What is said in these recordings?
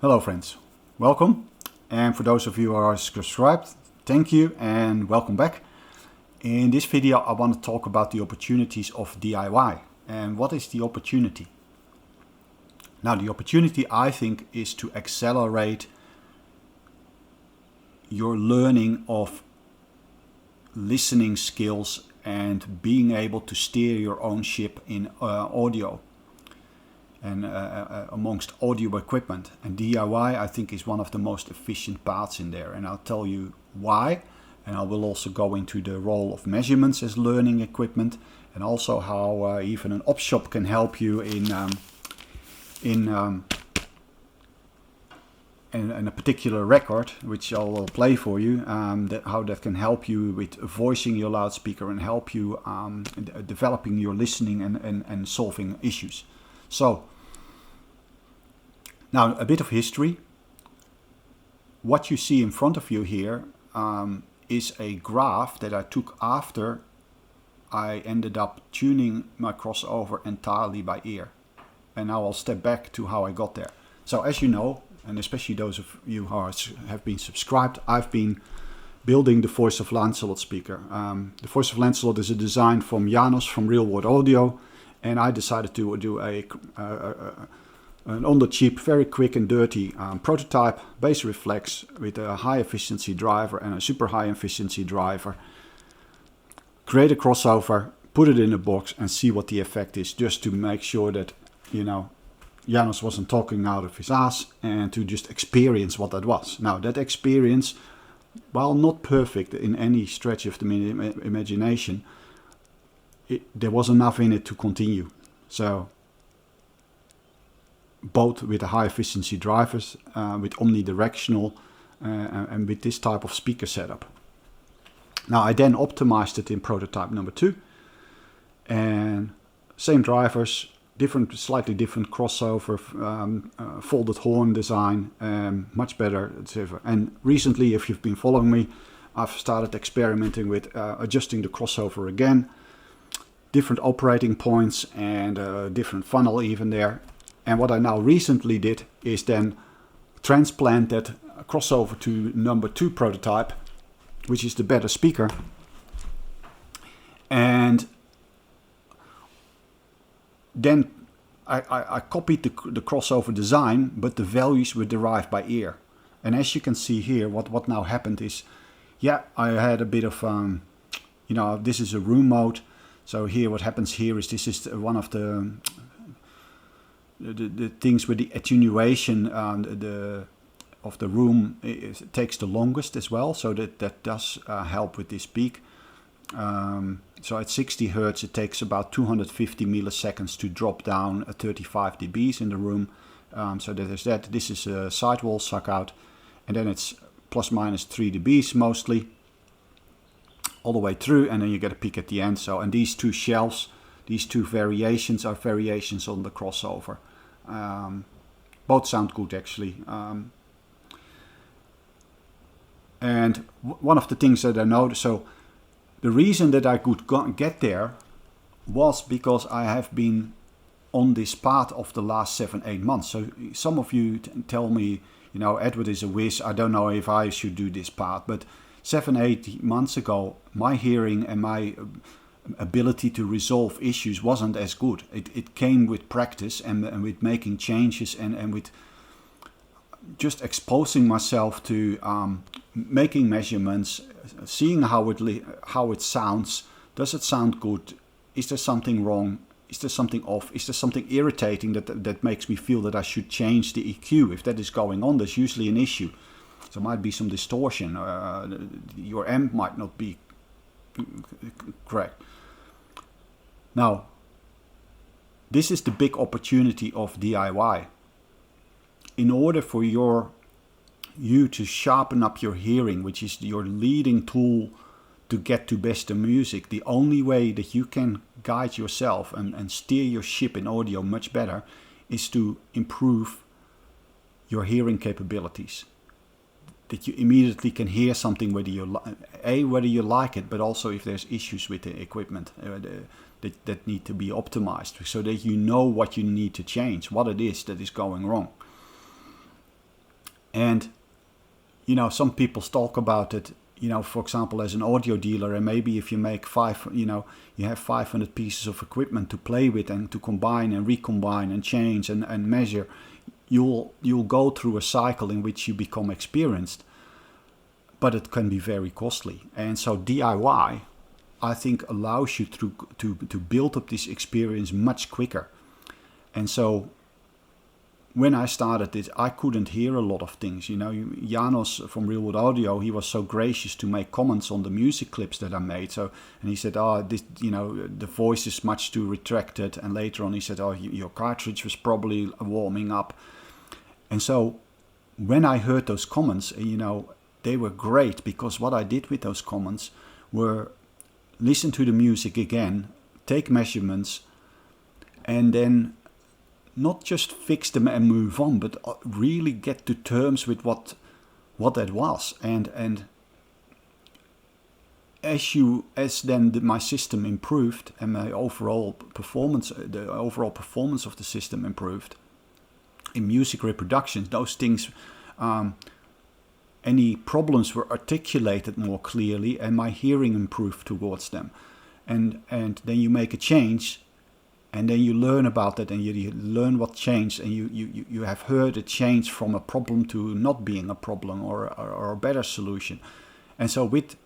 Hello friends, welcome, and for those of you who are subscribed, thank you and welcome back. In this video I want to talk about the opportunities of DIY. And what is the opportunity? Now the opportunity, I think, is to accelerate your learning of listening skills and being able to steer your own ship in audio and amongst audio equipment. And DIY, I think, is one of the most efficient paths in there, and I'll tell you why. And I will also go into the role of measurements as learning equipment, and also how even an OpShop can help you in a particular record, which I will play for you, how that can help you with voicing your loudspeaker and help you developing your listening and solving issues. So, now a bit of history. What you see in front of you here is a graph that I took after I ended up tuning my crossover entirely by ear. And now I'll step back to how I got there. So as you know, and especially those of you who have been subscribed, I've been building the Voice of Lancelot speaker. The Voice of Lancelot is a design from Janos from Real World Audio, and I decided to do an on the cheap, very quick and dirty prototype, bass reflex with a high efficiency driver and a super high efficiency driver. Create a crossover, put it in a box and see what the effect is, just to make sure that, you know, Janos wasn't talking out of his ass, and to just experience what that was. Now that experience, while not perfect in any stretch of the imagination, there was enough in it to continue. So both with the high efficiency drivers, with omnidirectional, and with this type of speaker setup. Now I then optimized it in prototype number 2, and same drivers, slightly different crossover, folded horn design, much better, etc. And recently, if you've been following me, I've started experimenting with adjusting the crossover again, different operating points and different funnel even there. And what I now recently did is then transplant that crossover to number 2 prototype, which is the better speaker. And then I copied the crossover design, but the values were derived by ear. And as you can see here, what now happened is, yeah, I had a bit of, this is a room mode. So here, what happens here is this is one of the things with the attenuation of the room. It takes the longest as well, so that does help with this peak. So at 60 Hertz it takes about 250 milliseconds to drop down 35 dBs in the room. So that is that. This is a sidewall suck out, and then it's plus minus 3 dBs mostly all the way through, and then you get a peak at the end. So, and these two shelves, these two variations are variations on the crossover. Both sound good actually. And one of the things that I noticed, so the reason that I could get there was because I have been on this path of the last 7-8 months. So some of you tell me, you know, Edward is a whiz, I don't know if I should do this path. But 7-8 months ago, my hearing and my ability to resolve issues wasn't as good. It came with practice and with making changes and with just exposing myself to making measurements, seeing how it sounds. Does it sound good? Is there something wrong? Is there something off? Is there something irritating that makes me feel that I should change the EQ? If that is going on, there's usually an issue. There might be some distortion. Your amp might not be correct. Now, this is the big opportunity of DIY. In order for you to sharpen up your hearing, which is your leading tool to get to best in music, the only way that you can guide yourself and steer your ship in audio much better is to improve your hearing capabilities. That you immediately can hear something, whether you like it, but also if there's issues with the equipment that need to be optimized, so that you know what you need to change, what it is that is going wrong. And you know, some people talk about it, you know, for example, as an audio dealer, and maybe if you make you have 500 pieces of equipment to play with and to combine and recombine and change and measure, you'll go through a cycle in which you become experienced, but it can be very costly. And so DIY, I think, allows you to build up this experience much quicker. And so when I started this, I couldn't hear a lot of things. You know, Janos from Realwood Audio, he was so gracious to make comments on the music clips that I made. So, and he said, "Oh, this, you know, the voice is much too retracted." And later on, he said, "Oh, your cartridge was probably warming up." And so, when I heard those comments, you know, they were great, because what I did with those comments were listen to the music again, take measurements, and then not just fix them and move on, but really get to terms with what that was. And as then my system improved and my overall performance, the overall performance of the system improved in music reproductions, those things, any problems were articulated more clearly, and my hearing improved towards them. And then you make a change, and then you learn about that, and you learn what changed, and you have heard a change from a problem to not being a problem, or a better solution. And so with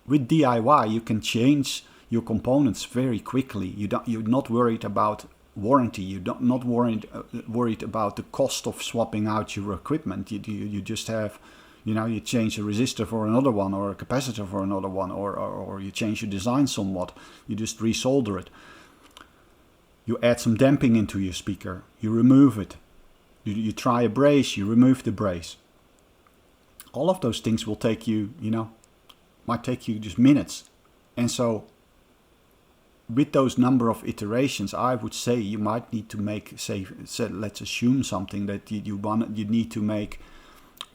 DIY, you can change your components very quickly. You're not worried about warranty. You're not worried about the cost of swapping out your equipment. You just have, you know, you change a resistor for another one, or a capacitor for another one, or you change your design somewhat. You just resolder it. You add some damping into your speaker, you remove it. You try a brace, you remove the brace. All of those things will take you, you know, might take you just minutes. And so with those number of iterations, I would say you might need to make, say let's assume something that you need to make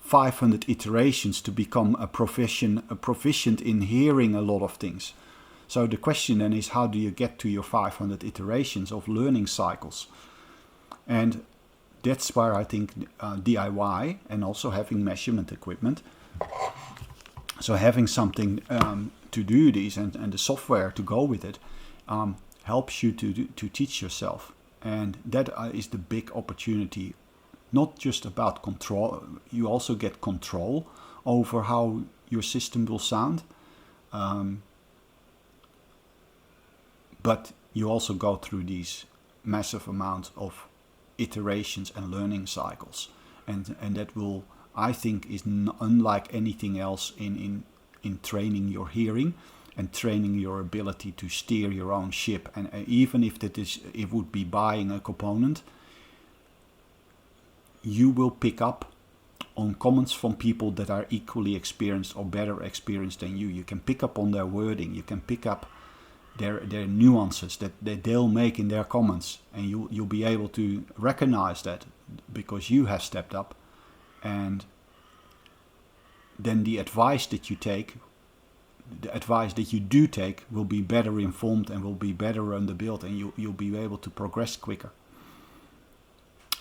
500 iterations to become a proficient in hearing a lot of things. So the question then is, how do you get to your 500 iterations of learning cycles? And that's where I think DIY, and also having measurement equipment, so having something to do these, and the software to go with it, helps you to teach yourself. And that is the big opportunity. Not just about control, you also get control over how your system will sound. But you also go through these massive amounts of iterations and learning cycles. And that will, I think, is unlike anything else in training your hearing and training your ability to steer your own ship. And even if it would be buying a component, you will pick up on comments from people that are equally experienced or better experienced than you. You can pick up on their wording. You can pick up their nuances that they'll make in their comments, and you'll be able to recognize that because you have stepped up. And then the advice that you take, the advice that you do take, will be better informed and will be better underbuilt, and you'll be able to progress quicker.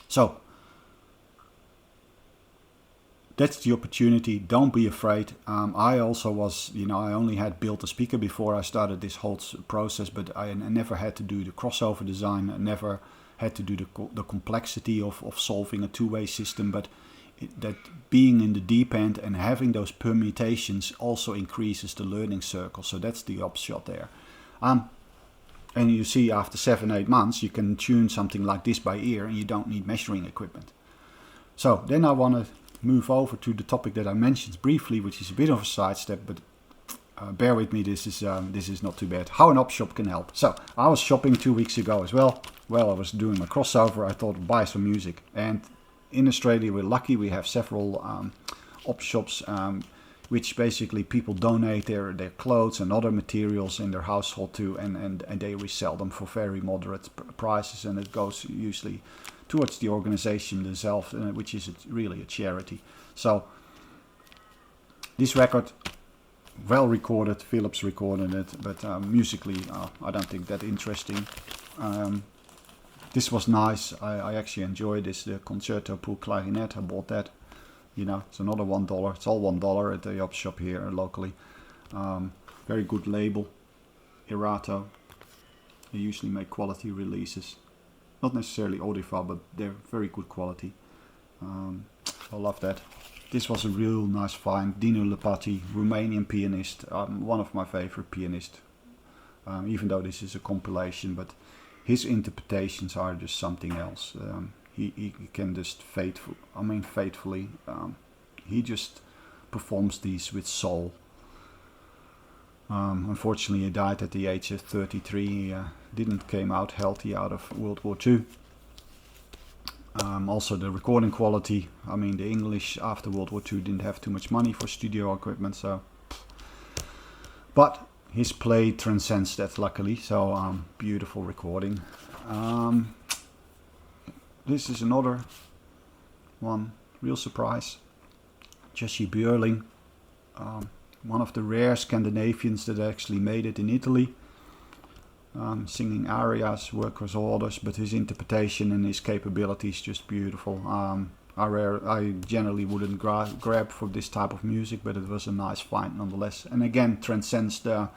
So that's the opportunity. Don't be afraid. I also was, I only had built a speaker before I started this whole process, but I never had to do the crossover design. I never had to do the complexity of solving a two-way system. But that being in the deep end and having those permutations also increases the learning circle. So that's the upshot there. And you see, after 7-8 months, you can tune something like this by ear, and you don't need measuring equipment. So then I want to move over to the topic that I mentioned briefly, which is a bit of a sidestep, but bear with me, this is not too bad. How an OpShop can help. So I was shopping 2 weeks ago as well. Well, I was doing my crossover. I thought, buy some music. And in Australia, we're lucky. We have several OpShops, which basically people donate their clothes and other materials in their household to, and they resell them for very moderate prices, and it goes usually towards the organization themselves, which is really a charity. So this record, well recorded, Philips recorded it, but musically I don't think that interesting. This was nice. I actually enjoyed this, the Concerto pour Clarinet. I bought that. you know, it's another $1. It's all $1 at the OpShop here locally. Very good label, Erato. They usually make quality releases, not necessarily audiophile, but they're very good quality. I love that. This was a real nice find. Dino Lepati, Romanian pianist, one of my favorite pianists. Even though this is a compilation, but his interpretations are just something else. He can just faithfully. He just performs these with soul. Unfortunately, he died at the age of 33. He didn't came out healthy out of World War II. Also the recording quality. I mean, the English after World War II didn't have too much money for studio equipment, so. But his play transcends that, luckily. So beautiful recording. This is another one, real surprise. Jesse Björling, one of the rare Scandinavians that actually made it in Italy. Singing arias, workers orders, but his interpretation and his capabilities just beautiful. I generally wouldn't grab for this type of music, but it was a nice find nonetheless. And again, transcends the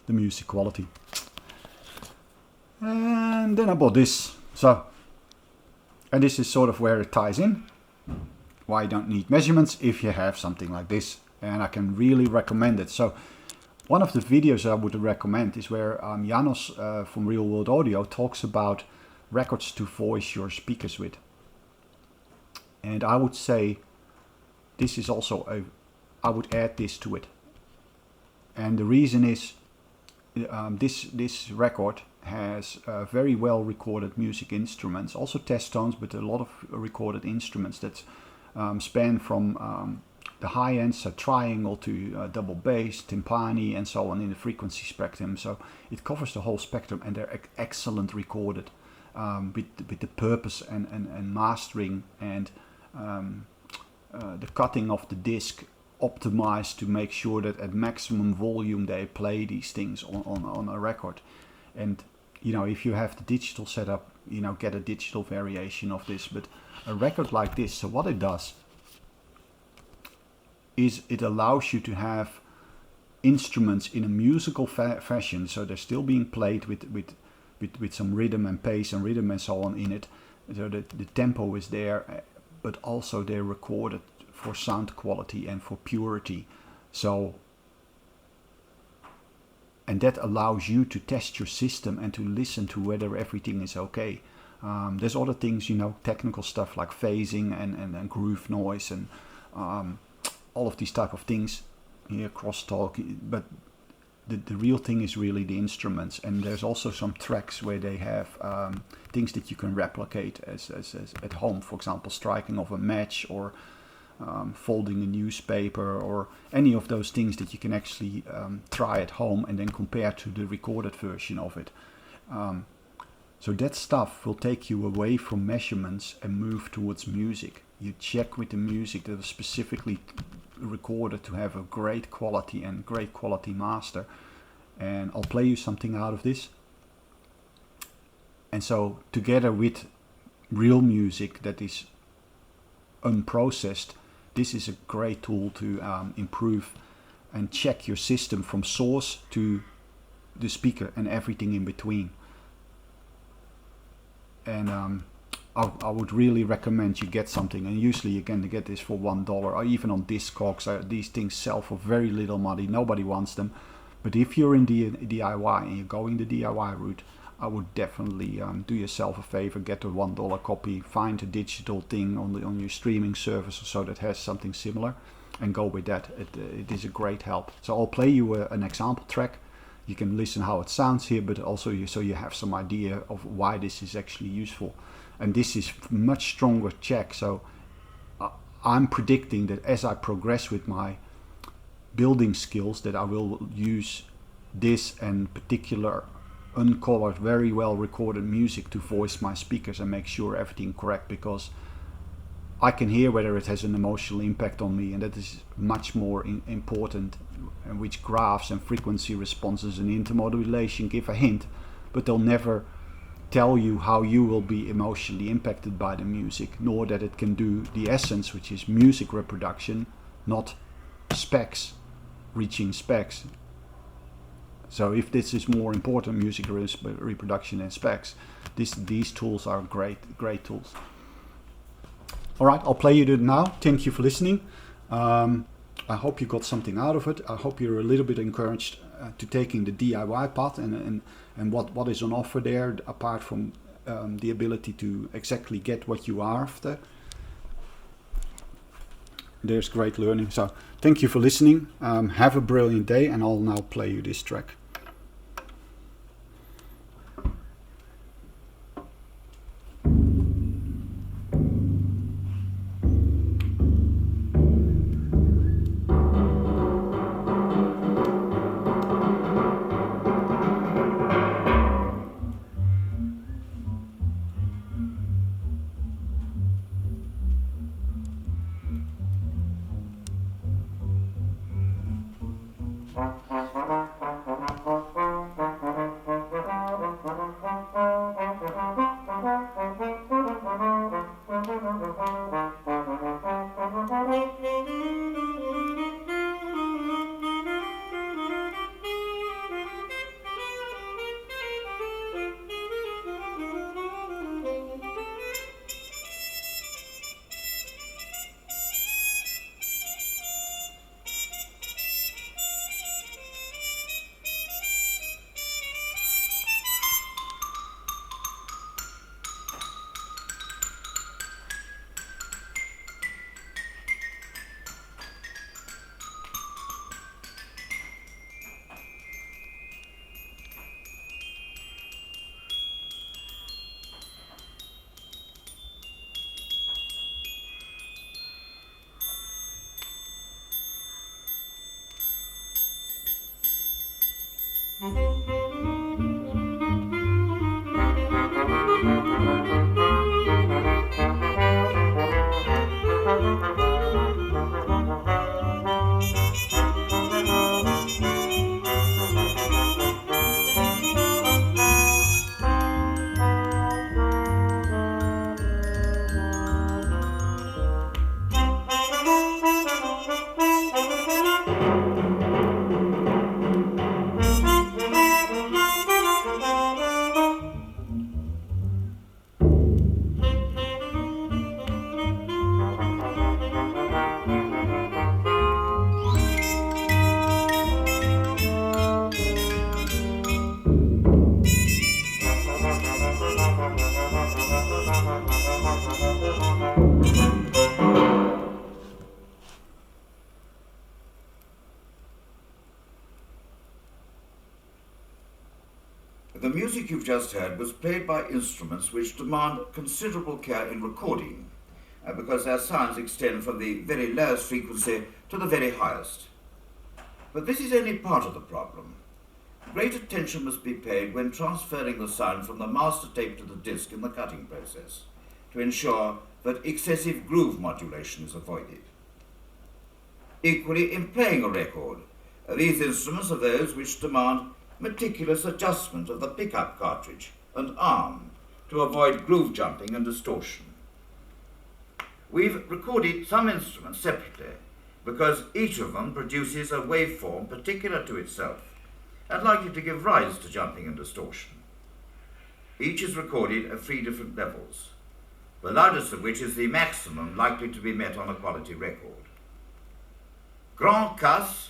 music quality. And then I bought this. And this is sort of where it ties in. Why you don't need measurements if you have something like this. And I can really recommend it. So one of the videos I would recommend is where Janos from Real World Audio talks about records to voice your speakers with. And I would say this is also I would add this to it. And the reason is this record has very well recorded music instruments, also test tones, but a lot of recorded instruments that span from the high ends, so triangle to double bass, timpani, and so on in the frequency spectrum. So it covers the whole spectrum, and they're excellent recorded with the purpose and mastering and the cutting of the disc optimized to make sure that at maximum volume they play these things on a record. And you know, if you have the digital setup, you know, get a digital variation of this. But a record like this, so what it does is it allows you to have instruments in a musical fashion, so they're still being played with some rhythm and pace and rhythm and so on in it. So the tempo is there, but also they're recorded for sound quality and for purity. So, and that allows you to test your system and to listen to whether everything is okay. There's other things, you know, technical stuff like phasing and groove noise and all of these type of things here, crosstalk, but the real thing is really the instruments. And there's also some tracks where they have things that you can replicate as at home, for example striking of a match or folding a newspaper or any of those things that you can actually try at home and then compare to the recorded version of it. So that stuff will take you away from measurements and move towards music. You check with the music that was specifically recorded to have a great quality and great quality master. And I'll play you something out of this. And so together with real music that is unprocessed, this is a great tool to improve and check your system from source to the speaker and everything in between. And I would really recommend you get something, and usually you can get this for $1 or even on Discogs. These things sell for very little money, nobody wants them. But if you're in the DIY and you're going the DIY route, I would definitely do yourself a favor, get a $1 copy, find a digital thing on your streaming service or so that has something similar, and go with that. It is a great help. So I'll play you an example track. You can listen how it sounds here, but also so you have some idea of why this is actually useful. And this is much stronger check. So I'm predicting that as I progress with my building skills, that I will use this and particular uncolored, very well recorded music to voice my speakers and make sure everything correct, because I can hear whether it has an emotional impact on me, and that is much more important, and which graphs and frequency responses and intermodulation give a hint, but they'll never tell you how you will be emotionally impacted by the music, nor that it can do the essence, which is music reproduction, not specs, reaching specs. So if this is more important, music reproduction than specs, these tools are great tools. All right, I'll play you it now. Thank you for listening. I hope you got something out of it. I hope you're a little bit encouraged to taking the DIY path and what is on offer there, apart from the ability to exactly get what you are after. There's great learning. So thank you for listening. Have a brilliant day, and I'll now play you this track. The music you've just heard was played by instruments which demand considerable care in recording, because their sounds extend from the very lowest frequency to the very highest. But this is only part of the problem. Great attention must be paid when transferring the sound from the master tape to the disc in the cutting process, to ensure that excessive groove modulation is avoided. Equally, in playing a record, these instruments are those which demand meticulous adjustment of the pickup cartridge and arm to avoid groove jumping and distortion. We've recorded some instruments separately because each of them produces a waveform particular to itself and likely to give rise to jumping and distortion. Each is recorded at 3 different levels, the loudest of which is the maximum likely to be met on a quality record. Grand Casse